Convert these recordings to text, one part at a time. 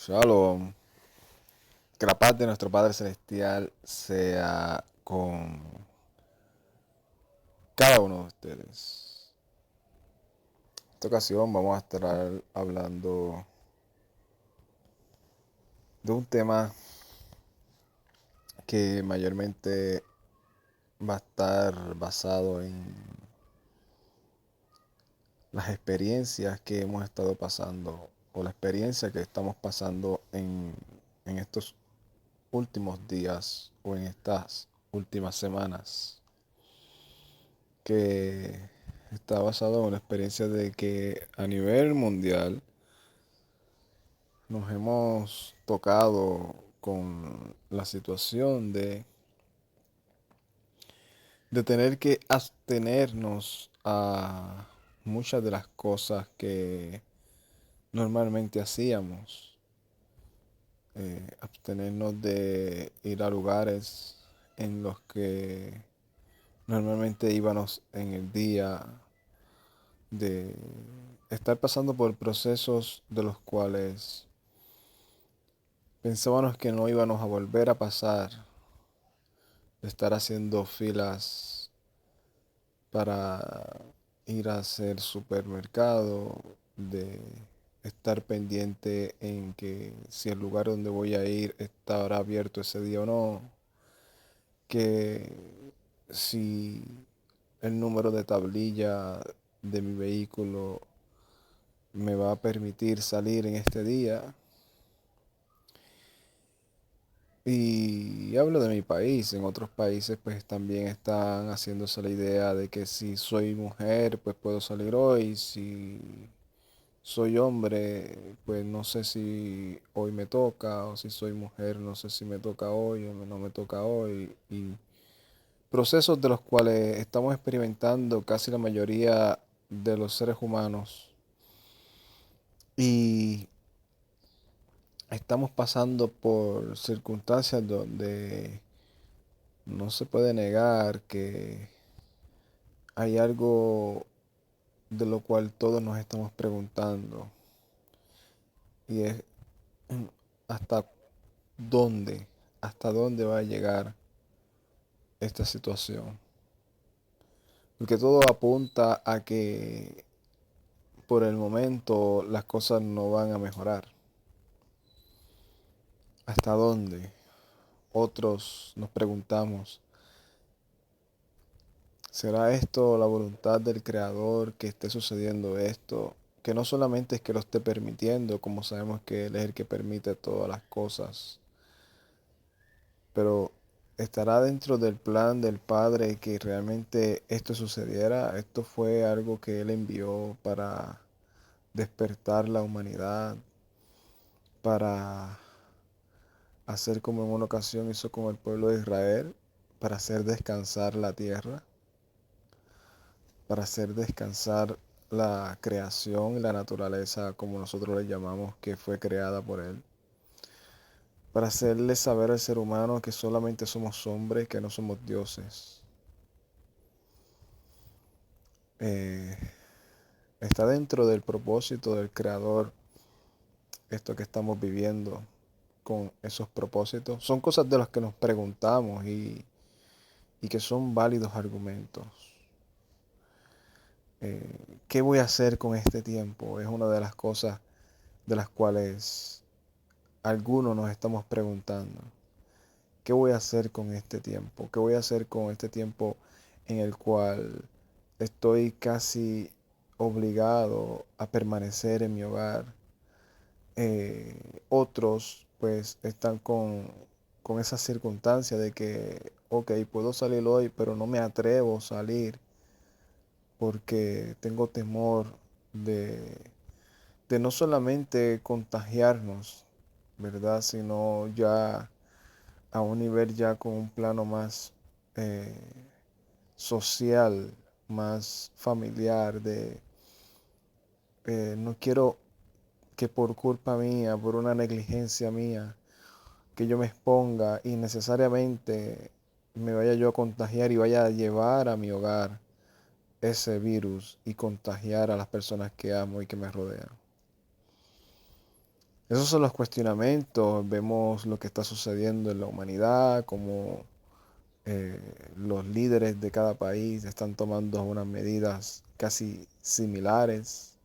Shalom. Que la paz de nuestro Padre Celestial sea con cada uno de ustedes. En esta ocasión vamos a estar hablando de un tema que mayormente va a estar basado en las experiencias que hemos estado pasando o la experiencia que estamos pasando en estos últimos días o en estas últimas semanas, que está basado en la experiencia de que a nivel mundial nos hemos tocado con la situación de tener que abstenernos a muchas de las cosas que normalmente hacíamos. Abstenernos de ir a lugares en los que normalmente íbamos en el día, de estar pasando por procesos de los cuales pensábamos que no íbamos a volver a pasar, de estar haciendo filas para ir a hacer supermercado, de estar pendiente en que si el lugar donde voy a ir estará abierto ese día o no, que si el número de tablilla de mi vehículo me va a permitir salir en este día. Y hablo de mi país. En otros países pues también están haciéndose la idea de que si soy mujer pues puedo salir hoy, si soy hombre pues no sé si hoy me toca, o si soy mujer no sé si me toca hoy o no me toca hoy. Y procesos de los cuales estamos experimentando casi la mayoría de los seres humanos. Y estamos pasando por circunstancias donde no se puede negar que hay algo de lo cual todos nos estamos preguntando, y es hasta dónde, hasta dónde va a llegar esta situación. Porque todo apunta a que por el momento las cosas no van a mejorar. ¿Hasta dónde? Otros nos preguntamos, ¿será esto la voluntad del Creador que esté sucediendo esto? Que no solamente es que lo esté permitiendo, como sabemos que Él es el que permite todas las cosas, pero estará dentro del plan del Padre que realmente esto sucediera. Esto fue algo que Él envió para despertar la humanidad, para hacer como en una ocasión hizo con el pueblo de Israel, para hacer descansar la tierra, para hacer descansar la creación y la naturaleza, como nosotros le llamamos, que fue creada por Él, para hacerle saber al ser humano que solamente somos hombres, que no somos dioses. Eh, Está dentro del propósito del Creador esto que estamos viviendo con esos propósitos. Son cosas de las que nos preguntamos y que son válidos argumentos. ¿Qué voy a hacer con este tiempo? Es una de las cosas de las cuales algunos nos estamos preguntando. ¿Qué voy a hacer con este tiempo? ¿Qué voy a hacer con este tiempo en el cual estoy casi obligado a permanecer en mi hogar? Otros pues están con esa circunstancia de que, ok, puedo salir hoy, pero no me atrevo a salir porque tengo temor de, de no solamente contagiarnos, ¿verdad? Sino ya a un nivel ya con un plano más eh, social, más familiar, de no quiero que por culpa mía, por una negligencia mía, que yo me exponga y necesariamente me vaya yo a contagiar y vaya a llevar a mi hogar ese virus y contagiar a las personas que amo y que me rodean. Esos son los cuestionamientos. Vemos lo que está sucediendo en la humanidad, como los líderes de cada país están tomando unas medidas casi similares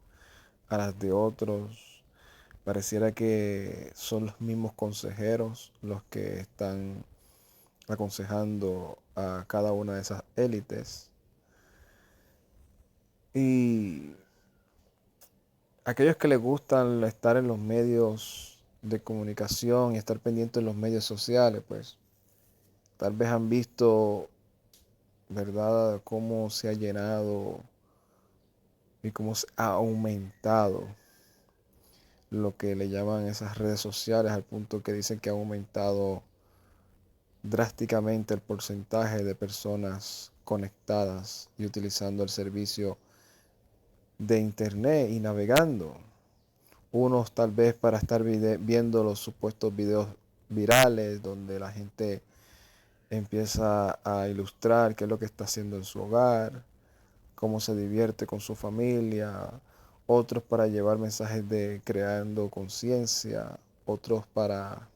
a las de otros. Pareciera que son los mismos consejeros los que están aconsejando a cada una de esas élites. Y aquellos que les gustan estar en los medios de comunicación y estar pendientes de los medios sociales, pues tal vez han visto, ¿verdad?, cómo se ha llenado y cómo se ha aumentado lo que le llaman esas redes sociales, al punto que dicen que ha aumentado drásticamente el porcentaje de personas conectadas y utilizando el servicio de internet y navegando. Unos tal vez para estar viendo los supuestos videos virales donde la gente empieza a ilustrar qué es lo que está haciendo en su hogar, cómo se divierte con su familia, otros para llevar mensajes de creando conciencia, otros para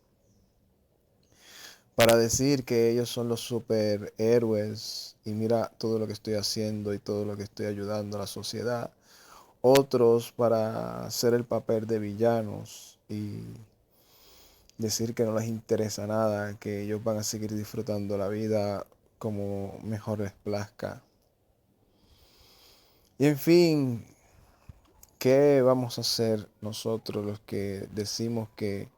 decir que ellos son los superhéroes y mira todo lo que estoy haciendo y todo lo que estoy ayudando a la sociedad. Otros para hacer el papel de villanos y decir que no les interesa nada, que ellos van a seguir disfrutando la vida como mejor les plazca. Y en fin, ¿qué vamos a hacer nosotros los que decimos que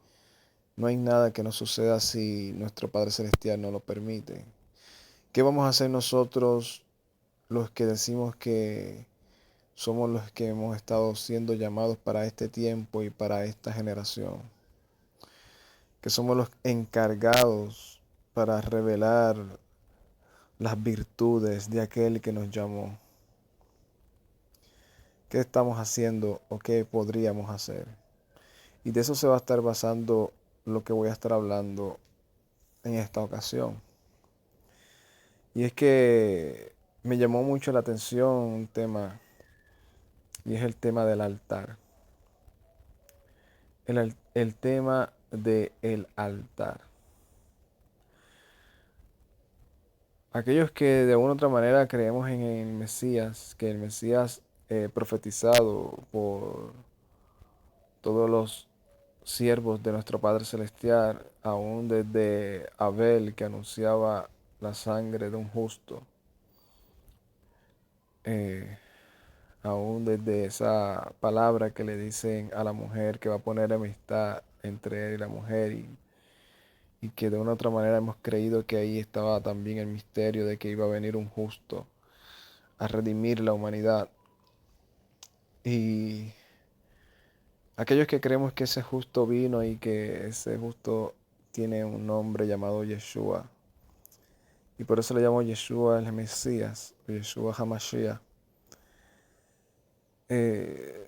no hay nada que nos suceda si nuestro Padre Celestial no lo permite? ¿Qué vamos a hacer nosotros los que decimos que somos los que hemos estado siendo llamados para este tiempo y para esta generación? Que somos los encargados para revelar las virtudes de aquel que nos llamó. ¿Qué estamos haciendo o qué podríamos hacer? Y de eso se va a estar basando lo que voy a estar hablando en esta ocasión. Y es que me llamó mucho la atención un tema, y es el tema del altar. El tema del altar. Aquellos que de alguna u otra manera creemos en el Mesías, que el Mesías profetizado por todos los siervos de nuestro Padre Celestial, aún desde Abel que anunciaba la sangre de un justo, eh, aún desde esa palabra que le dicen a la mujer que va a poner amistad entre él y la mujer y que de una u otra manera hemos creído que ahí estaba también el misterio de que iba a venir un justo a redimir la humanidad. Y aquellos que creemos que ese justo vino y que ese justo tiene un nombre llamado Yeshua, y por eso le llamo Yeshua el Mesías, o Yeshua HaMashiach, eh,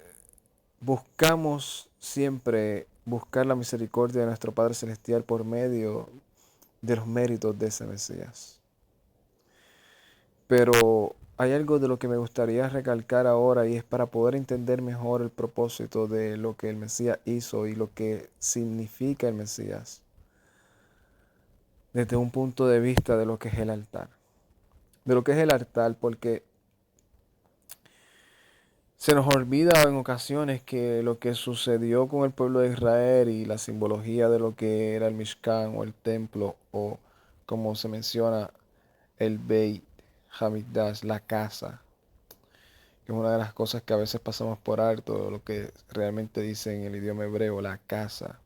buscamos siempre buscar la misericordia de nuestro Padre Celestial por medio de los méritos de ese Mesías. Pero hay algo de lo que me gustaría recalcar ahora y es para poder entender mejor el propósito de lo que el Mesías hizo y lo que significa el Mesías desde un punto de vista de lo que es el altar. De lo que es el altar, porque se nos olvida en ocasiones que lo que sucedió con el pueblo de Israel y la simbología de lo que era el Mishkan o el templo o como se menciona el Beit Hamikdash, la casa, que es una de las cosas que a veces pasamos por alto, lo que realmente dice en el idioma hebreo, la casa.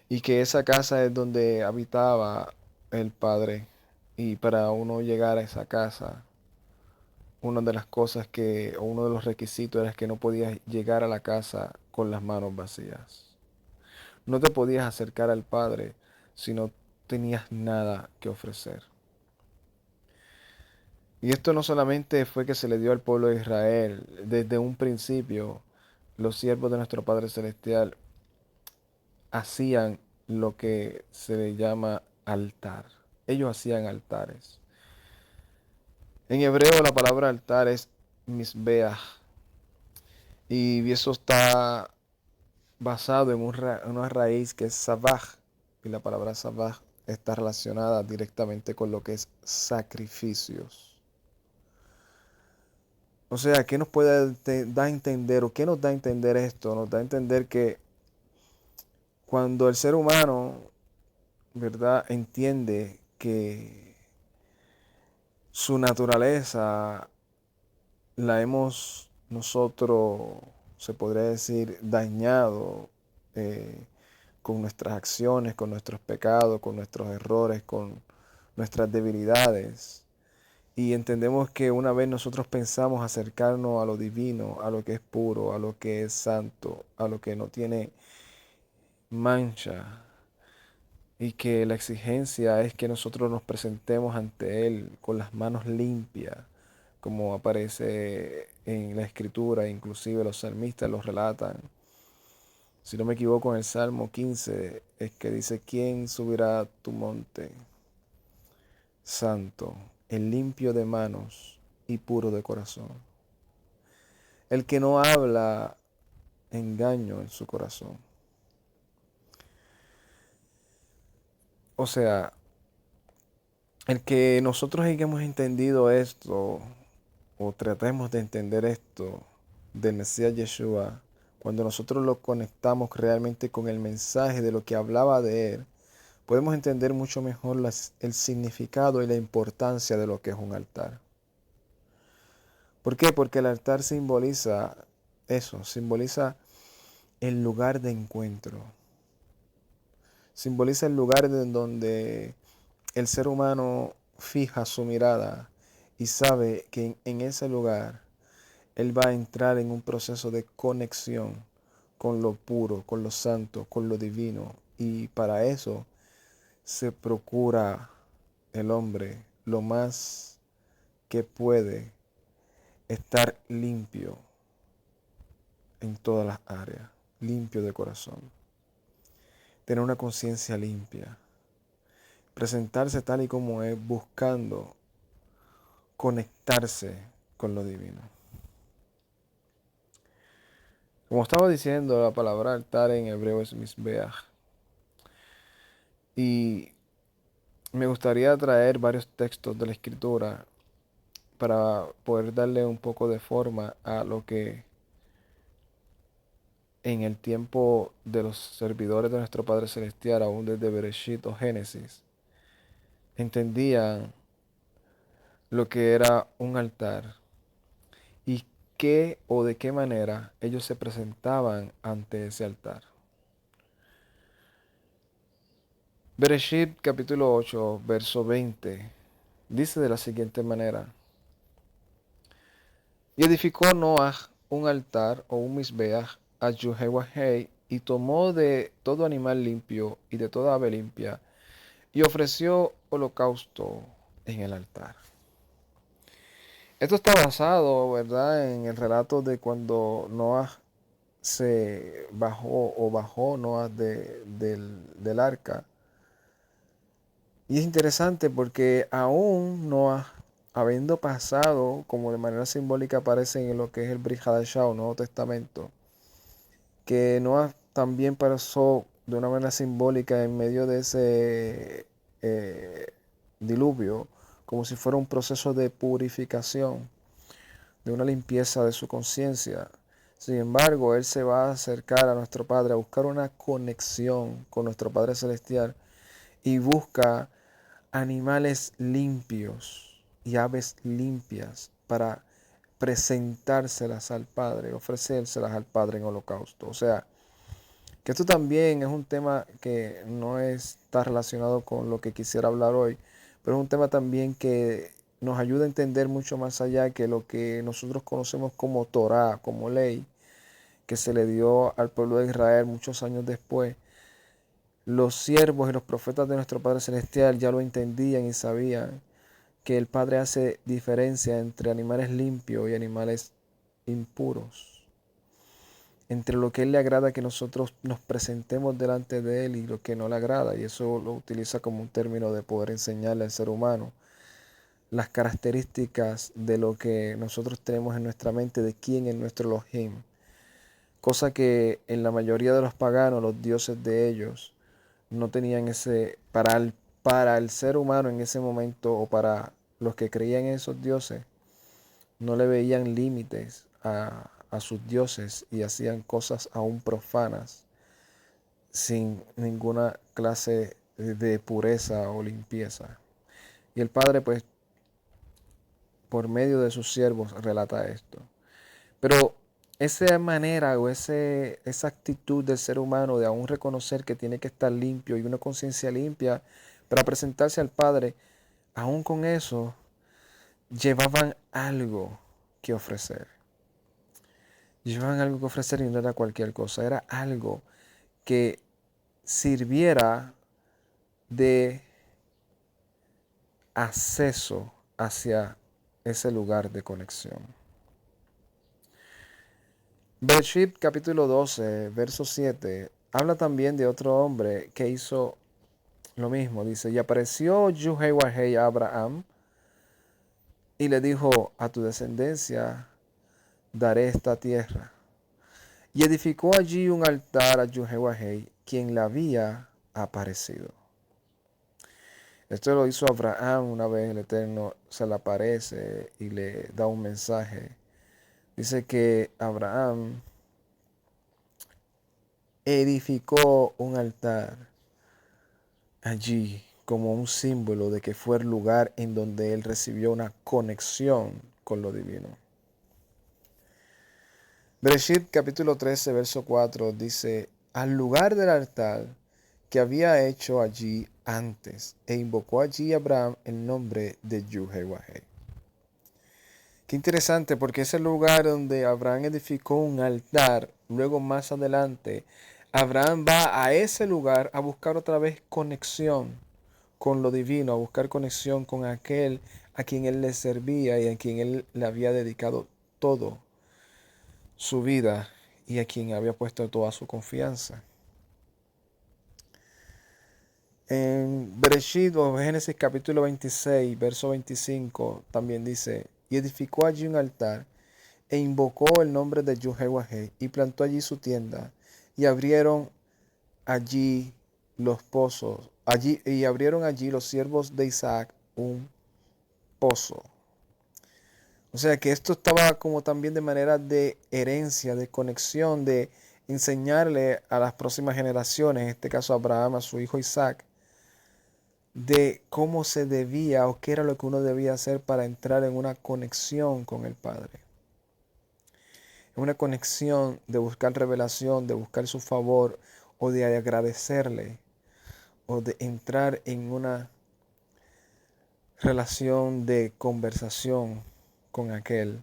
Y que esa casa es donde habitaba el Padre. Y para uno llegar a esa casa, una de las cosas que, o uno de los requisitos era que no podías llegar a la casa con las manos vacías. No te podías acercar al Padre si no tenías nada que ofrecer. Y esto no solamente fue que se le dio al pueblo de Israel, desde un principio los siervos de nuestro Padre Celestial hacían lo que se le llama altar. Ellos hacían altares. En hebreo la palabra altar es misbeach y eso está basado en una raíz que es sabaj, y la palabra sabaj está relacionada directamente con lo que es sacrificios. O sea, ¿qué nos puede dar a entender o qué nos da a entender esto? Nos da a entender que cuando el ser humano, ¿verdad?, entiende que su naturaleza la hemos nosotros, se podría decir, dañado con nuestras acciones, con nuestros pecados, con nuestros errores, con nuestras debilidades. Y entendemos que una vez nosotros pensamos acercarnos a lo divino, a lo que es puro, a lo que es santo, a lo que no tiene mancha, y que la exigencia es que nosotros nos presentemos ante Él con las manos limpias, como aparece en la escritura, inclusive los salmistas los relatan. Si no me equivoco, en el Salmo 15 es que dice: ¿quién subirá a tu monte santo, el limpio de manos y puro de corazón? El que no habla engaño en su corazón. O sea, el que nosotros hayamos entendido esto, o tratemos de entender esto del Mesías Yeshua, cuando nosotros lo conectamos realmente con el mensaje de lo que hablaba de él, podemos entender mucho mejor el significado y la importancia de lo que es un altar. ¿Por qué? Porque el altar simboliza eso, simboliza el lugar de encuentro, simboliza el lugar en donde el ser humano fija su mirada y sabe que en ese lugar él va a entrar en un proceso de conexión con lo puro, con lo santo, con lo divino. Y para eso se procura el hombre lo más que puede estar limpio en todas las áreas, limpio de corazón, tener una conciencia limpia, presentarse tal y como es, buscando conectarse con lo divino. Como estaba diciendo, la palabra altar en hebreo es mizbeach. Y me gustaría traer varios textos de la escritura para poder darle un poco de forma a lo que en el tiempo de los servidores de nuestro Padre Celestial, aún desde Bereshit o Génesis, entendían lo que era un altar y qué o de qué manera ellos se presentaban ante ese altar. Bereshit capítulo 8, verso 20, dice de la siguiente manera: y edificó Noah un altar o un misbeach a Jehová, y tomó de todo animal limpio y de toda ave limpia, y ofreció holocausto en el altar. Esto está basado, ¿verdad?, en el relato de cuando Noah se bajó Noah del arca. Y es interesante porque aún Noah, habiendo pasado, como de manera simbólica aparece en lo que es el Brit Hadashah o Nuevo Testamento, que Noah también pasó de una manera simbólica en medio de ese diluvio, como si fuera un proceso de purificación, de una limpieza de su conciencia. Sin embargo, él se va a acercar a nuestro Padre, a buscar una conexión con nuestro Padre Celestial, y busca animales limpios y aves limpias para presentárselas al Padre, ofrecérselas al Padre en holocausto. O sea, que esto también es un tema que no está relacionado con lo que quisiera hablar hoy, pero es un tema también que nos ayuda a entender mucho más allá que lo que nosotros conocemos como Torá, como ley, que se le dio al pueblo de Israel muchos años después. Los siervos y los profetas de nuestro Padre Celestial ya lo entendían y sabían que el Padre hace diferencia entre animales limpios y animales impuros, entre lo que Él le agrada que nosotros nos presentemos delante de Él y lo que no le agrada, y eso lo utiliza como un término de poder enseñarle al ser humano las características de lo que nosotros tenemos en nuestra mente, de quién es nuestro Elohim, cosa que en la mayoría de los paganos, los dioses de ellos, no tenían para el ser humano en ese momento, o para los que creían en esos dioses, no le veían límites a sus dioses y hacían cosas aún profanas sin ninguna clase de pureza o limpieza. Y el Padre, pues, por medio de sus siervos, relata esto. Pero esa manera o esa actitud del ser humano de aún reconocer que tiene que estar limpio y una conciencia limpia para presentarse al Padre, aún con eso, llevaban algo que ofrecer. Llevaban algo que ofrecer y no era cualquier cosa, era algo que sirviera de acceso hacia ese lugar de conexión. Bereshit capítulo 12, verso 7, habla también de otro hombre que hizo lo mismo. Dice, y apareció Yuhei a Abraham y le dijo, a tu descendencia daré esta tierra. Y edificó allí un altar a Yuhei, quien le había aparecido. Esto lo hizo Abraham una vez. El Eterno se le aparece y le da un mensaje. Dice que Abraham edificó un altar allí como un símbolo de que fue el lugar en donde él recibió una conexión con lo divino. Bereshit capítulo 13, verso 4 dice, al lugar del altar que había hecho allí antes, e invocó allí Abraham el nombre de Yuhei. Qué interesante, porque ese lugar donde Abraham edificó un altar, luego más adelante, Abraham va a ese lugar a buscar otra vez conexión con lo divino, a buscar conexión con aquel a quien él le servía y a quien él le había dedicado todo su vida y a quien había puesto toda su confianza. En Bereshit o Génesis capítulo 26, verso 25, también dice, y edificó allí un altar e invocó el nombre de Yuhei y plantó allí su tienda y abrieron allí los pozos, y abrieron allí los siervos de Isaac un pozo. O sea que esto estaba como también de manera de herencia, de conexión, de enseñarle a las próximas generaciones, en este caso a Abraham, a su hijo Isaac, de cómo se debía o qué era lo que uno debía hacer para entrar en una conexión con el Padre. Una conexión de buscar revelación, de buscar su favor o de agradecerle o de entrar en una relación de conversación con aquel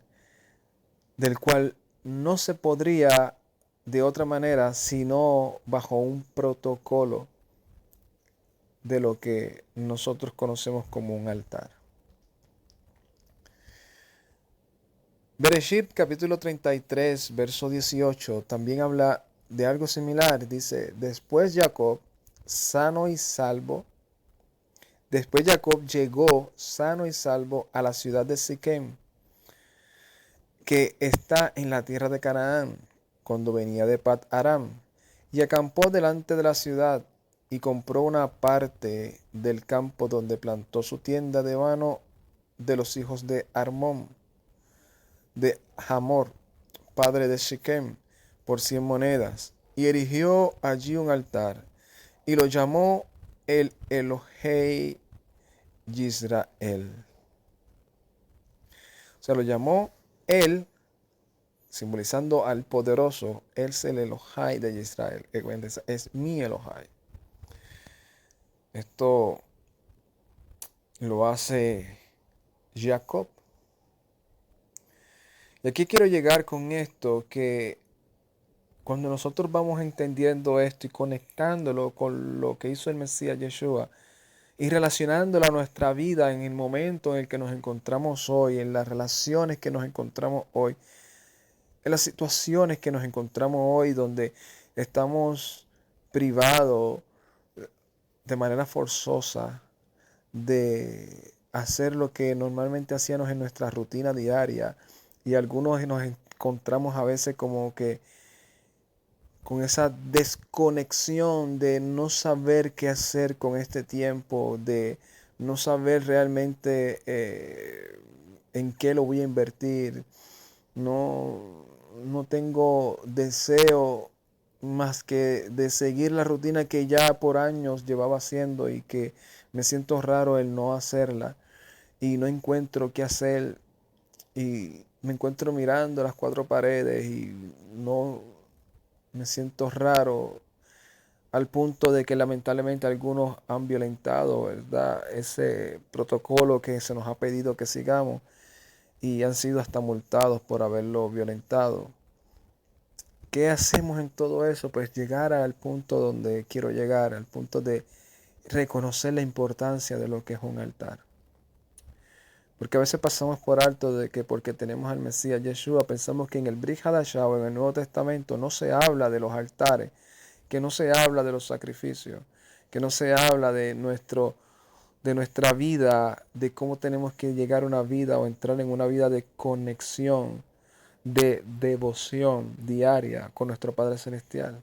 del cual no se podría de otra manera sino bajo un protocolo de lo que nosotros conocemos como un altar. Bereshit capítulo 33, verso 18, también habla de algo similar. Dice, después Jacob llegó sano y salvo a la ciudad de Siquem, que está en la tierra de Canaán, cuando venía de Pat Aram, y acampó delante de la ciudad, y compró una parte del campo donde plantó su tienda de vano de los hijos de Armón, de Hamor, padre de Siquem, por 100 monedas, y erigió allí un altar, y lo llamó el Elohei Yisrael. O sea, lo llamó él, simbolizando al poderoso. Él es el Elohai de Israel. Es mi Elohai. Esto lo hace Jacob. Y aquí quiero llegar con esto, que cuando nosotros vamos entendiendo esto y conectándolo con lo que hizo el Mesías Yeshua y relacionándolo a nuestra vida en el momento en el que nos encontramos hoy, en las relaciones que nos encontramos hoy, en las situaciones que nos encontramos hoy donde estamos privados de manera forzosa de hacer lo que normalmente hacíamos en nuestra rutina diaria, y algunos nos encontramos a veces como que con esa desconexión de no saber qué hacer con este tiempo, de no saber realmente en qué lo voy a invertir. No, no tengo deseo más que de seguir la rutina que ya por años llevaba haciendo y que me siento raro el no hacerla y no encuentro qué hacer y me encuentro mirando las cuatro paredes y no me siento raro al punto de que lamentablemente algunos han violentado, ¿verdad? Ese protocolo que se nos ha pedido que sigamos y han sido hasta multados por haberlo violentado. ¿Qué hacemos en todo eso? Pues llegar al punto donde quiero llegar, al punto de reconocer la importancia de lo que es un altar. Porque a veces pasamos por alto de que porque tenemos al Mesías Yeshua, pensamos que en el Brit Hadashah o en el Nuevo Testamento no se habla de los altares, que no se habla de los sacrificios, que no se habla de nuestra vida, de cómo tenemos que llegar a una vida o entrar en una vida de conexión, de devoción diaria con nuestro Padre Celestial.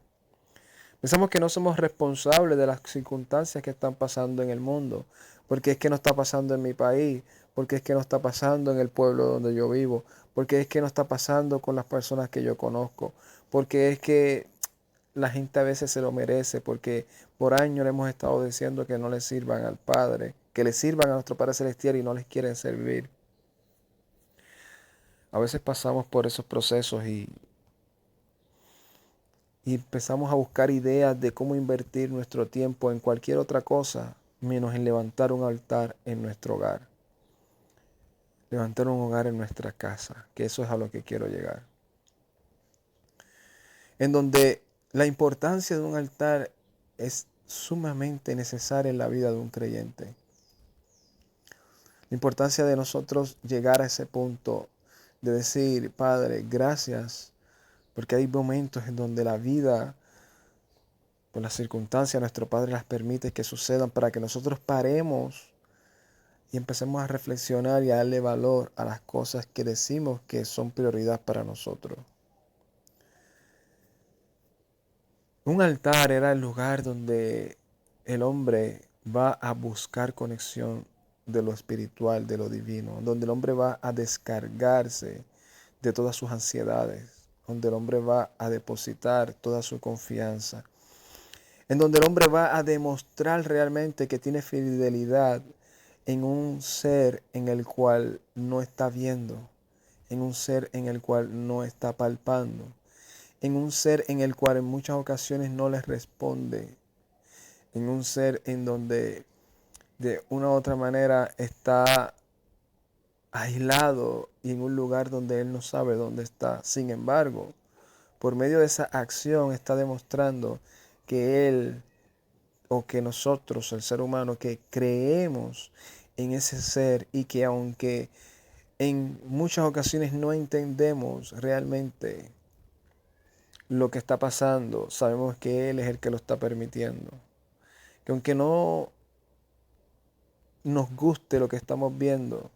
Pensamos que no somos responsables de las circunstancias que están pasando en el mundo, porque es que no está pasando en mi país, porque es que no está pasando en el pueblo donde yo vivo, porque es que no está pasando con las personas que yo conozco, porque es que la gente a veces se lo merece, porque por años le hemos estado diciendo que no le sirvan al Padre, que le sirvan a nuestro Padre Celestial y no les quieren servir. A veces pasamos por esos procesos y empezamos a buscar ideas de cómo invertir nuestro tiempo en cualquier otra cosa, menos en levantar un altar en nuestro hogar. Levantar un hogar en nuestra casa, que eso es a lo que quiero llegar. En donde la importancia de un altar es sumamente necesaria en la vida de un creyente. La importancia de nosotros llegar a ese punto de decir, Padre, gracias, porque hay momentos en donde la vida, por las circunstancias, nuestro Padre las permite que sucedan para que nosotros paremos y empecemos a reflexionar y a darle valor a las cosas que decimos que son prioridad para nosotros. Un altar era el lugar donde el hombre va a buscar conexión de lo espiritual, de lo divino, donde el hombre va a descargarse de todas sus ansiedades, donde el hombre va a depositar toda su confianza, en donde el hombre va a demostrar realmente que tiene fidelidad en un ser en el cual no está viendo, en un ser en el cual no está palpando, en un ser en el cual en muchas ocasiones no les responde, en un ser en donde de una u otra manera está aislado y en un lugar donde él no sabe dónde está. Sin embargo, por medio de esa acción está demostrando que él o que nosotros, el ser humano, que creemos en ese ser y que aunque en muchas ocasiones no entendemos realmente lo que está pasando, sabemos que Él es el que lo está permitiendo. Que aunque no nos guste lo que estamos viendo,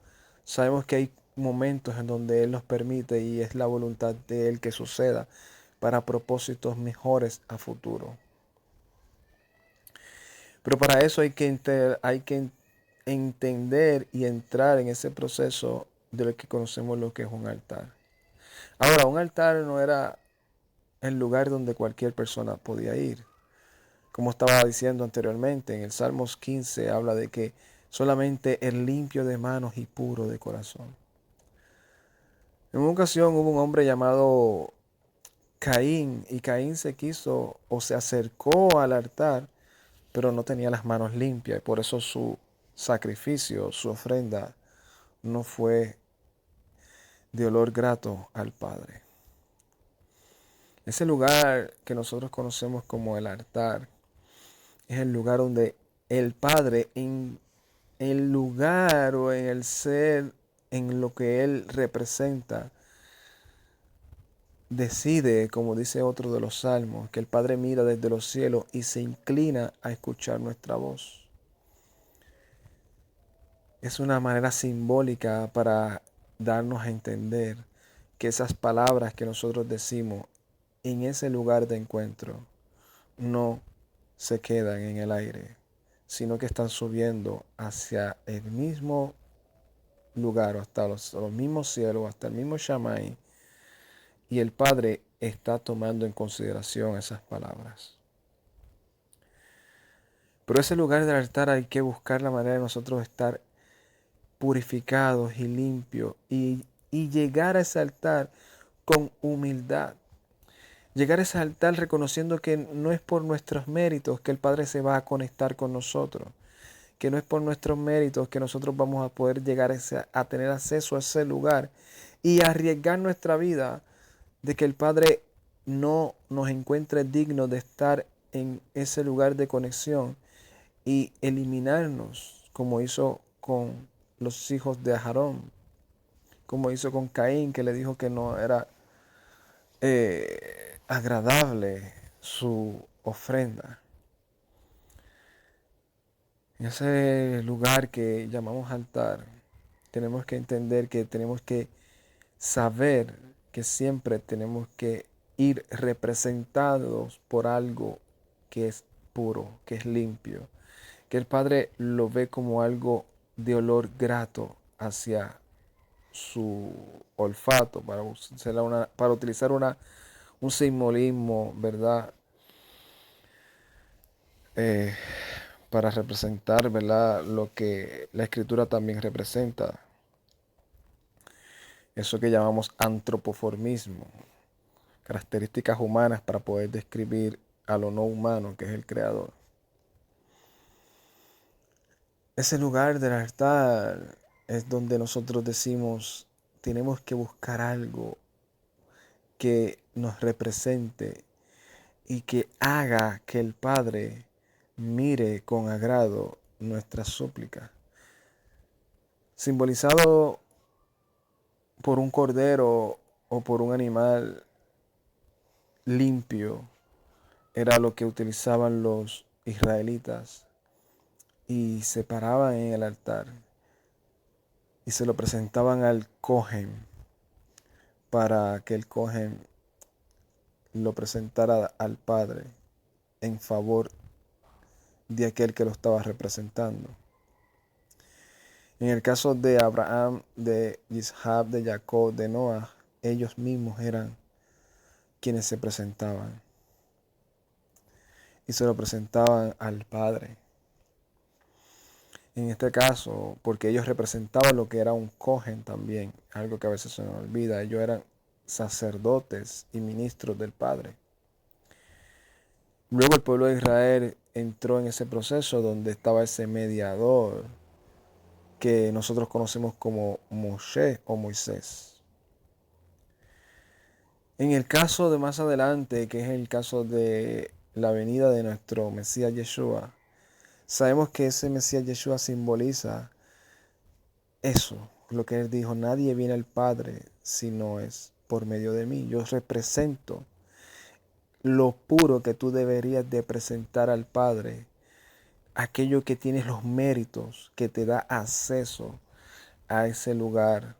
sabemos que hay momentos en donde Él nos permite y es la voluntad de Él que suceda para propósitos mejores a futuro. Pero para eso hay que entender y entrar en ese proceso de lo que conocemos lo que es un altar. Ahora, un altar no era el lugar donde cualquier persona podía ir. Como estaba diciendo anteriormente, en el Salmos 15 habla de que solamente el limpio de manos y puro de corazón. En una ocasión hubo un hombre llamado Caín y Caín se quiso o se acercó al altar, pero no tenía las manos limpias y por eso su sacrificio, su ofrenda no fue de olor grato al Padre. Ese lugar que nosotros conocemos como el altar es el lugar donde el Padre, en el lugar o en el ser, en lo que Él representa, decide, como dice otro de los salmos, que el Padre mira desde los cielos y se inclina a escuchar nuestra voz. Es una manera simbólica para darnos a entender que esas palabras que nosotros decimos en ese lugar de encuentro no se quedan en el aire, sino que están subiendo hacia el mismo lugar, o hasta los mismos cielos, hasta el mismo Shammai, y el Padre está tomando en consideración esas palabras. Pero ese lugar del altar hay que buscar la manera de nosotros estar purificados y limpios y llegar a ese altar con humildad. Llegar a ese altar reconociendo que no es por nuestros méritos que el Padre se va a conectar con nosotros, que no es por nuestros méritos que nosotros vamos a poder llegar a tener acceso a ese lugar y arriesgar nuestra vida de que el Padre no nos encuentre dignos de estar en ese lugar de conexión y eliminarnos como hizo con los hijos de Aarón, como hizo con Caín, que le dijo que no era agradable su ofrenda. En ese lugar que llamamos altar, tenemos que entender que tenemos que saber que siempre tenemos que ir representados por algo que es puro, que es limpio, que el Padre lo ve como algo de olor grato hacia su olfato, para utilizar un simbolismo, ¿verdad? Eh, para representar, ¿verdad? Lo que la escritura también representa. Eso que llamamos antropoformismo. Características humanas para poder describir a lo no humano que es el creador. Ese lugar del altar es donde nosotros decimos, tenemos que buscar algo que nos represente y que haga que el Padre mire con agrado nuestra súplica. Simbolizado por un cordero o por un animal limpio, era lo que utilizaban los israelitas y se paraban en el altar y se lo presentaban al Cohen para que el Cohen lo presentara al Padre en favor de aquel que lo estaba representando. En el caso de Abraham, de Isaac, de Jacob, de Noah, ellos mismos eran quienes se presentaban y se lo presentaban al Padre. En este caso, porque ellos representaban lo que era un cohen también, algo que a veces se nos olvida, ellos eran sacerdotes y ministros del Padre. Luego el pueblo de Israel entró en ese proceso donde estaba ese mediador que nosotros conocemos como Moshe o Moisés. En el caso de más adelante, que es el caso de la venida de nuestro Mesías Yeshua, sabemos que ese Mesías Yeshua simboliza eso, lo que él dijo, nadie viene al Padre si no es por medio de mí. Yo represento lo puro que tú deberías de presentar al Padre, aquello que tienes los méritos, que te da acceso a ese lugar,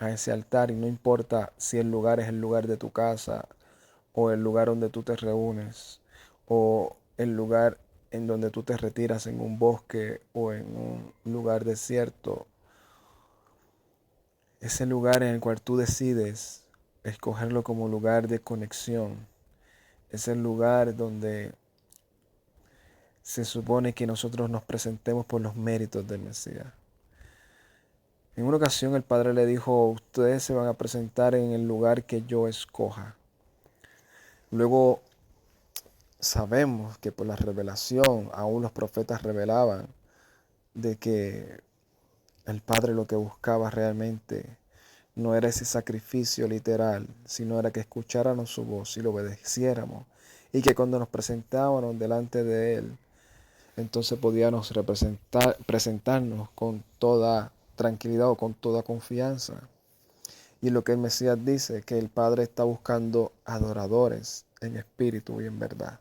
a ese altar, y no importa si el lugar es el lugar de tu casa, o el lugar donde tú te reúnes, o el lugar en donde tú te retiras en un bosque o en un lugar desierto. Ese lugar en el cual tú decides escogerlo como lugar de conexión. Es el lugar donde se supone que nosotros nos presentemos por los méritos del Mesías. En una ocasión el Padre le dijo, ustedes se van a presentar en el lugar que yo escoja. Luego sabemos que por la revelación, aún los profetas revelaban de que el Padre lo que buscaba realmente no era ese sacrificio literal, sino era que escucháramos su voz y lo obedeciéramos. Y que cuando nos presentábamos delante de Él, entonces podíamos presentarnos con toda tranquilidad o con toda confianza. Y lo que el Mesías dice, que el Padre está buscando adoradores en espíritu y en verdad.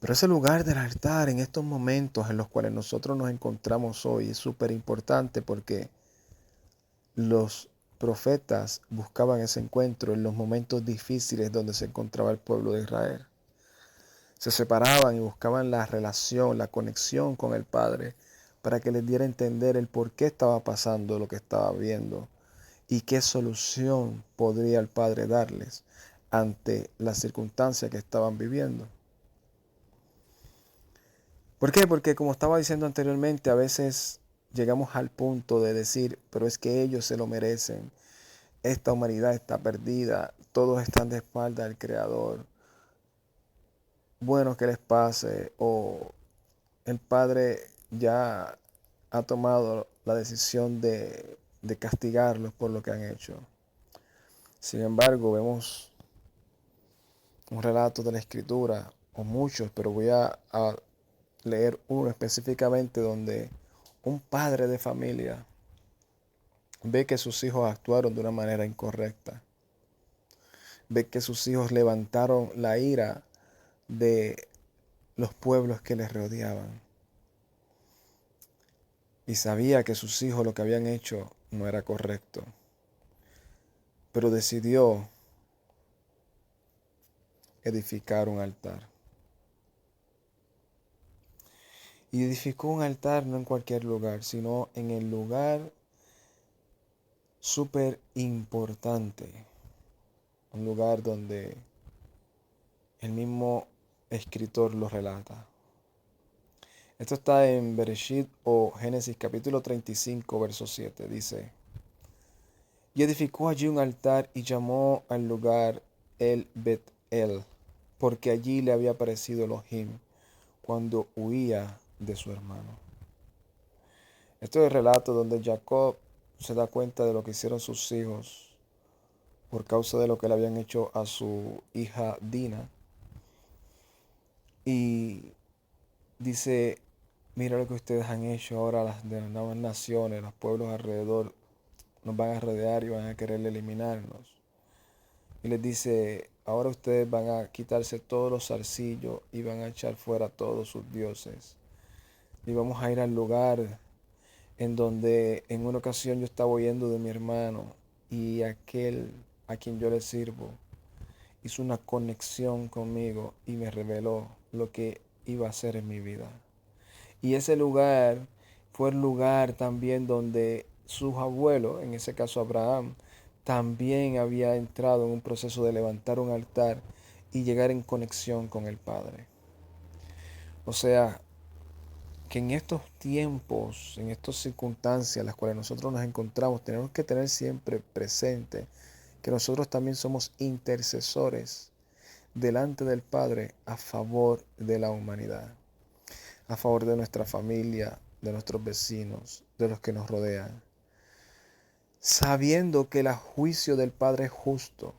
Pero ese lugar del altar en estos momentos en los cuales nosotros nos encontramos hoy es súper importante porque los profetas buscaban ese encuentro en los momentos difíciles donde se encontraba el pueblo de Israel. Se separaban y buscaban la relación, la conexión con el Padre para que les diera a entender el por qué estaba pasando lo que estaba viendo y qué solución podría el Padre darles ante las circunstancias que estaban viviendo. ¿Por qué? Porque como estaba diciendo anteriormente, a veces llegamos al punto de decir, pero es que ellos se lo merecen. Esta humanidad está perdida, todos están de espalda del Creador. Bueno, que les pase, o el Padre ya ha tomado la decisión de castigarlos por lo que han hecho. Sin embargo, vemos un relato de la Escritura, o muchos, pero voy a leer uno específicamente donde un padre de familia ve que sus hijos actuaron de una manera incorrecta. Ve que sus hijos levantaron la ira de los pueblos que les rodeaban. Y sabía que sus hijos lo que habían hecho no era correcto. Pero decidió edificar un altar. Y edificó un altar no en cualquier lugar, sino en el lugar súper importante. Un lugar donde el mismo escritor lo relata. Esto está en Bereshit o Génesis capítulo 35, verso 7. Dice, y edificó allí un altar y llamó al lugar el Bet-El, porque allí le había aparecido Elohim cuando huía de su hermano. Esto es el relato donde Jacob se da cuenta de lo que hicieron sus hijos por causa de lo que le habían hecho a su hija Dina. Y dice, mira lo que ustedes han hecho ahora, las de las nuevas naciones, los pueblos alrededor nos van a rodear y van a querer eliminarnos. Y les dice, ahora ustedes van a quitarse todos los zarcillos y van a echar fuera todos sus dioses. Y vamos a ir al lugar en donde en una ocasión yo estaba oyendo de mi hermano y aquel a quien yo le sirvo hizo una conexión conmigo y me reveló lo que iba a hacer en mi vida. Y ese lugar fue el lugar también donde sus abuelos, en ese caso Abraham, también había entrado en un proceso de levantar un altar y llegar en conexión con el Padre. O sea, que en estos tiempos, en estas circunstancias en las cuales nosotros nos encontramos, tenemos que tener siempre presente que nosotros también somos intercesores delante del Padre a favor de la humanidad, a favor de nuestra familia, de nuestros vecinos, de los que nos rodean, sabiendo que el juicio del Padre es justo,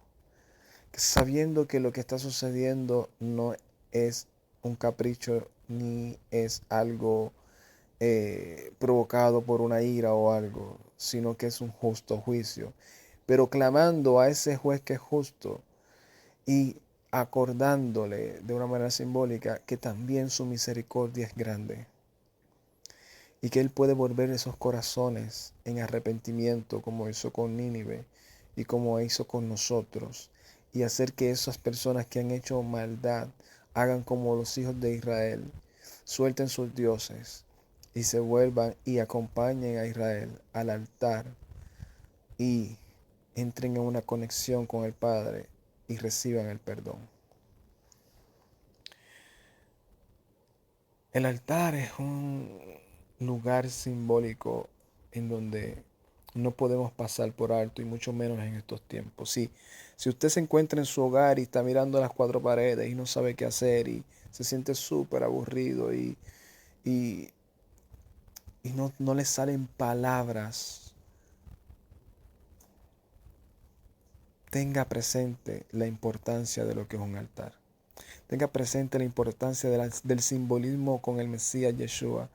sabiendo que lo que está sucediendo no es un capricho ni es algo provocado por una ira o algo, sino que es un justo juicio, pero clamando a ese juez que es justo y acordándole de una manera simbólica que también su misericordia es grande y que Él puede volver esos corazones en arrepentimiento como hizo con Nínive y como hizo con nosotros, y hacer que esas personas que han hecho maldad hagan como los hijos de Israel, suelten sus dioses y se vuelvan y acompañen a Israel al altar y entren en una conexión con el Padre y reciban el perdón. El altar es un lugar simbólico en donde no podemos pasar por alto y mucho menos en estos tiempos. Si usted se encuentra en su hogar y está mirando las cuatro paredes y no sabe qué hacer y se siente súper aburrido y, y no le salen palabras, tenga presente la importancia de lo que es un altar. Tenga presente la importancia del simbolismo con el Mesías Yeshua,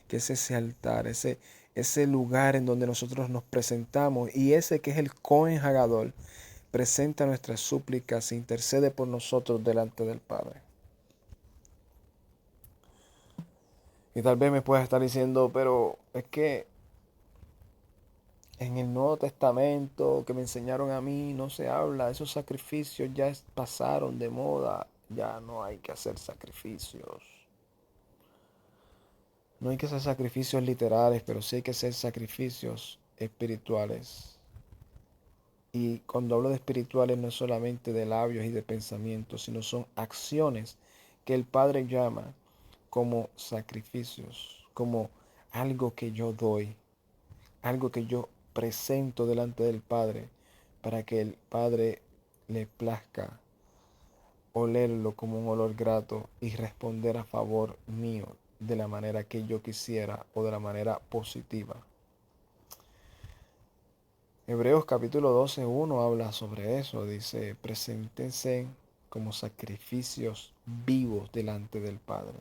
que es ese altar, ese lugar en donde nosotros nos presentamos, y ese que es el Cohen Hagadol, presenta nuestras súplicas e intercede por nosotros delante del Padre. Y tal vez me puedas estar diciendo, pero es que En el Nuevo Testamento que me enseñaron a mí no se habla, esos sacrificios ya pasaron de moda, ya no hay que hacer sacrificios. No hay que hacer sacrificios literales, pero sí hay que hacer sacrificios espirituales. Y cuando hablo de espirituales no es solamente de labios y de pensamientos, sino son acciones que el Padre llama como sacrificios, como algo que yo doy, algo que yo presento delante del Padre para que el Padre le plazca olerlo como un olor grato y responder a favor mío de la manera que yo quisiera o de la manera positiva. Hebreos capítulo 12:1 habla sobre eso. Dice, preséntense como sacrificios vivos delante del Padre,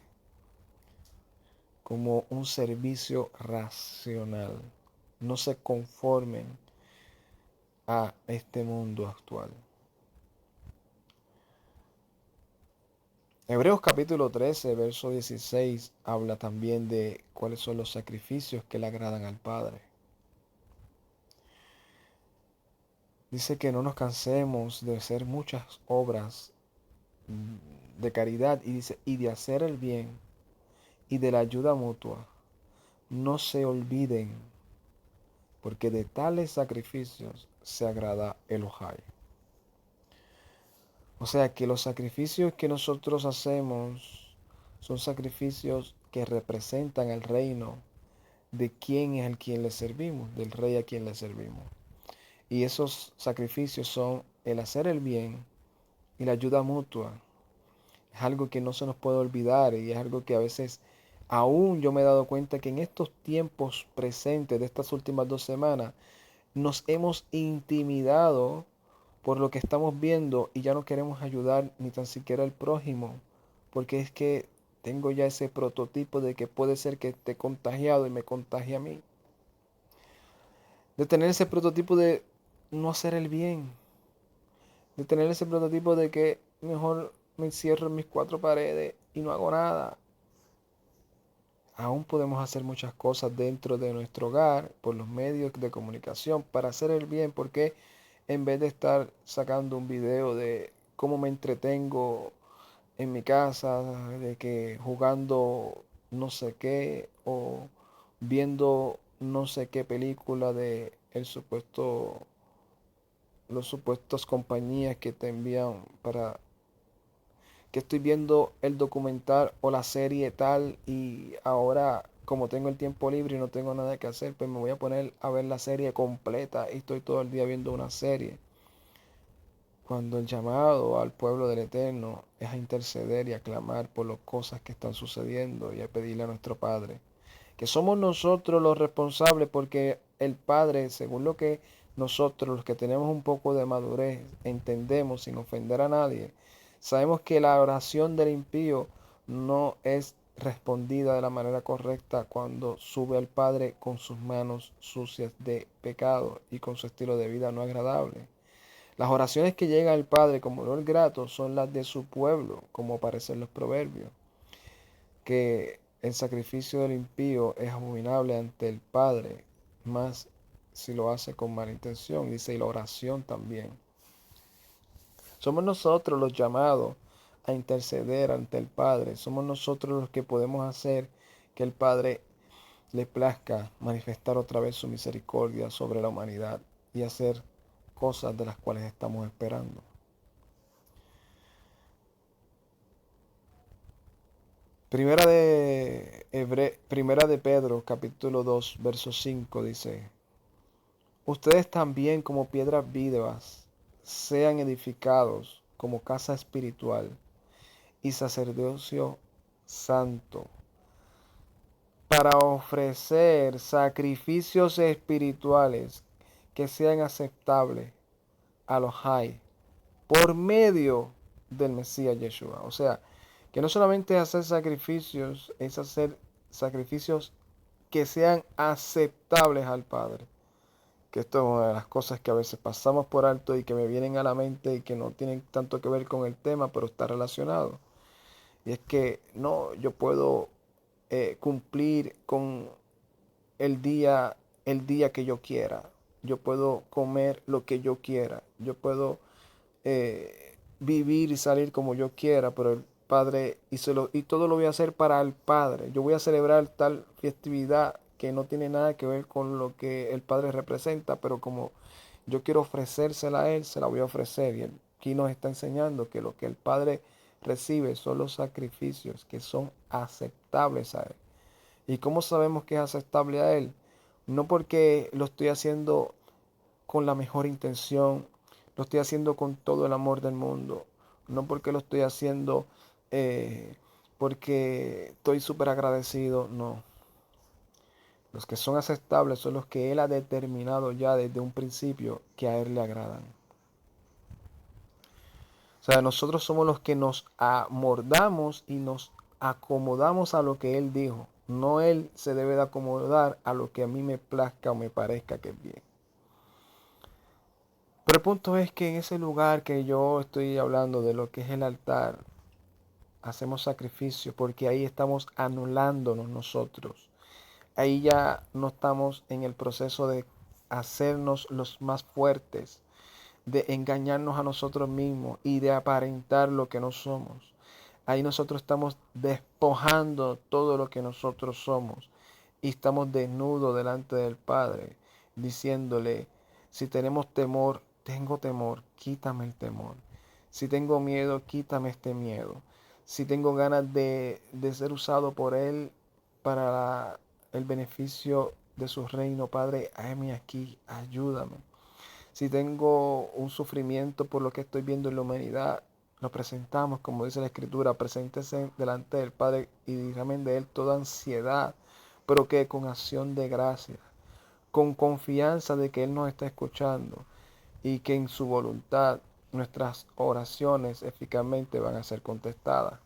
como un servicio racional. No se conformen a este mundo actual. Hebreos capítulo 13, verso 16, habla también de cuáles son los sacrificios que le agradan al Padre. Dice que no nos cansemos de hacer muchas obras de caridad y dice, y de hacer el bien y de la ayuda mutua. No se olviden, porque de tales sacrificios se agrada Elohai. O sea que los sacrificios que nosotros hacemos son sacrificios que representan el reino de quién es el quien le servimos, del rey a quien le servimos. Y esos sacrificios son el hacer el bien y la ayuda mutua. Es algo que no se nos puede olvidar y es algo que a veces aún yo me he dado cuenta que en estos tiempos presentes de estas últimas 2 semanas nos hemos intimidado por lo que estamos viendo y ya no queremos ayudar ni tan siquiera al prójimo, porque es que tengo ya ese prototipo de que puede ser que esté contagiado y me contagie a mí. De tener ese prototipo de no hacer el bien, de tener ese prototipo de que mejor me encierro en mis 4 paredes y no hago nada. Aún podemos hacer muchas cosas dentro de nuestro hogar por los medios de comunicación para hacer el bien, porque en vez de estar sacando un video de cómo me entretengo en mi casa, de que jugando no sé qué o viendo no sé qué película de los supuestos compañías que te envían para que estoy viendo el documental o la serie tal y ahora como tengo el tiempo libre y no tengo nada que hacer, pues me voy a poner a ver la serie completa y estoy todo el día viendo una serie. Cuando el llamado al pueblo del Eterno es a interceder y a clamar por las cosas que están sucediendo y a pedirle a nuestro Padre, que somos nosotros los responsables porque el Padre, según lo que nosotros, los que tenemos un poco de madurez, entendemos sin ofender a nadie, sabemos que la oración del impío no es respondida de la manera correcta cuando sube al Padre con sus manos sucias de pecado y con su estilo de vida no agradable. Las oraciones que llegan al Padre como olor grato son las de su pueblo, como aparece en los proverbios, que el sacrificio del impío es abominable ante el Padre, más si lo hace con mala intención, dice, y la oración también. Somos nosotros los llamados a interceder ante el Padre, somos nosotros los que podemos hacer que el Padre le plazca manifestar otra vez su misericordia sobre la humanidad y hacer cosas de las cuales estamos esperando. Primera de Pedro, capítulo 2, verso 5 dice, ustedes también como piedras vivas sean edificados como casa espiritual y sacerdocio santo para ofrecer sacrificios espirituales que sean aceptables a los Jai por medio del Mesías Yeshua. O sea, que no solamente es hacer sacrificios, es hacer sacrificios que sean aceptables al Padre. Que esto es una de las cosas que a veces pasamos por alto y que me vienen a la mente y que no tienen tanto que ver con el tema, pero está relacionado. Y es que no, yo puedo cumplir con el día que yo quiera. yo puedo comer lo que yo quiera, yo puedo vivir y salir como yo quiera, pero el Padre, y todo lo voy a hacer para el Padre. Yo voy a celebrar tal festividad que no tiene nada que ver con lo que el Padre representa, pero como yo quiero ofrecérsela a Él, se la voy a ofrecer. Y aquí nos está enseñando que lo que el Padre recibe son los sacrificios que son aceptables a Él. ¿Y cómo sabemos que es aceptable a Él? No porque lo estoy haciendo con la mejor intención, lo estoy haciendo con todo el amor del mundo, no porque lo estoy haciendo eh, porque estoy súper agradecido, no. Los que son aceptables son los que Él ha determinado ya desde un principio que a Él le agradan. O sea, nosotros somos los que nos amordamos y nos acomodamos a lo que Él dijo. No Él se debe de acomodar a lo que a mí me plazca o me parezca que es bien. Pero el punto es que en ese lugar que yo estoy hablando de lo que es el altar, hacemos sacrificio porque ahí estamos anulándonos nosotros. Ahí ya no estamos en el proceso de hacernos los más fuertes, de engañarnos a nosotros mismos y de aparentar lo que no somos. Ahí nosotros estamos despojando todo lo que nosotros somos y estamos desnudos delante del Padre, diciéndole, si tenemos temor, tengo temor, quítame el temor. Si tengo miedo, quítame este miedo. Si tengo ganas de ser usado por Él para el beneficio de su reino, Padre, heme aquí, ayúdame. Si tengo un sufrimiento por lo que estoy viendo en la humanidad, lo presentamos, como dice la Escritura, preséntese delante del Padre y dígame de Él toda ansiedad, pero que con acción de gracia, con confianza de que Él nos está escuchando y que en su voluntad nuestras oraciones eficazmente van a ser contestadas,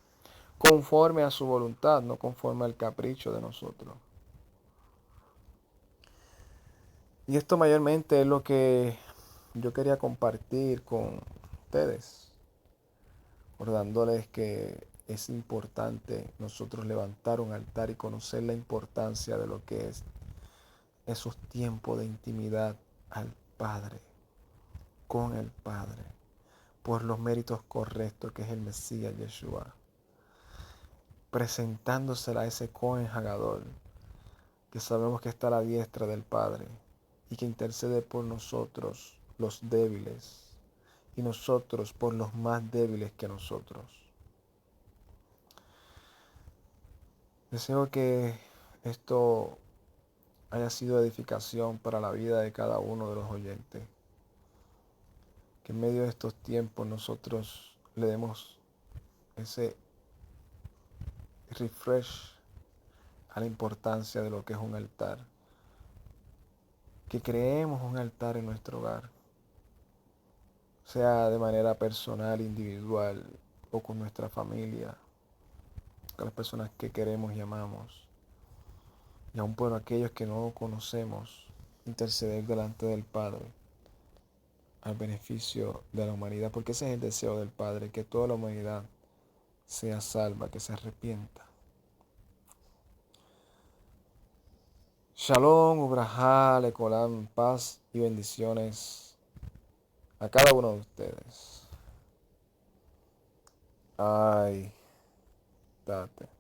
conforme a su voluntad, no conforme al capricho de nosotros. Y esto mayormente es lo que yo quería compartir con ustedes, recordándoles que es importante nosotros levantar un altar y conocer la importancia de lo que es esos tiempos de intimidad al Padre, con el Padre, por los méritos correctos que es el Mesías Yeshua, presentándosela a ese Cohen Hagadol, que sabemos que está a la diestra del Padre y que intercede por nosotros, los débiles, y nosotros por los más débiles que nosotros. Deseo que esto haya sido edificación para la vida de cada uno de los oyentes. Que en medio de estos tiempos nosotros le demos ese refresh a la importancia de lo que es un altar. Que creemos un altar en nuestro hogar, sea de manera personal, individual o con nuestra familia, con las personas que queremos y amamos. Y aún por aquellos que no conocemos, interceder delante del Padre al beneficio de la humanidad, porque ese es el deseo del Padre, que toda la humanidad sea salva, que se arrepienta. Shalom, Ubrajá, Lecolán, paz y bendiciones a cada uno de ustedes. Ay, date.